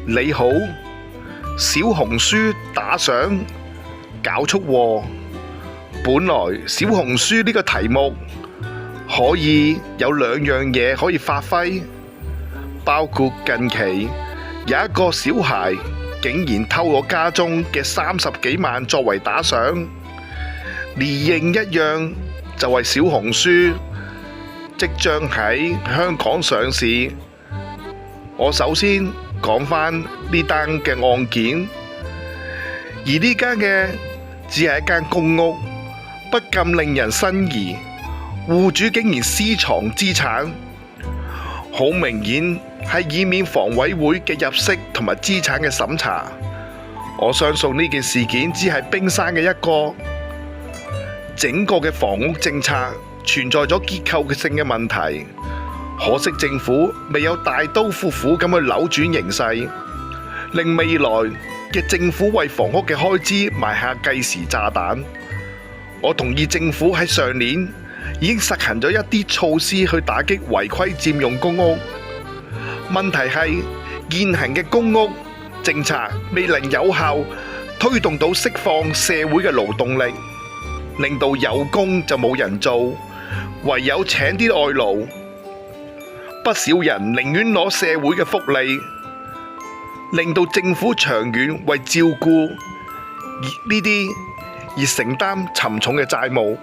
你好，小紅書打賞搞出禍。本來小紅書呢個題目可以有兩樣嘢可以發揮，包括近期有一個小孩竟然偷我家中嘅30幾萬作為打賞，連認一樣就係小紅書即將喺香港上市。我首先講返呢單嘅案件，而呢間嘅只係一間公屋，不禁令人生疑，戶主竟然私藏資產，好明顯係以免房委會嘅入息同埋資產嘅審查。我相信呢件事件只係冰山嘅一個，整個嘅房屋政策存在咗結構性嘅問題。可惜政府未有大刀闊斧咁去扭轉形勢，令未來嘅政府為房屋嘅開支埋下計時炸彈。我同意政府喺上年已經實行咗一啲措施去打擊違規佔用公屋，問題係現行嘅公屋政策未能有效推動到釋放社會嘅勞動力，令到有工就冇人做，唯有請啲外勞。不少人寧願攞社會嘅福利，令到政府長遠為照顧呢啲而承擔沉重嘅債務。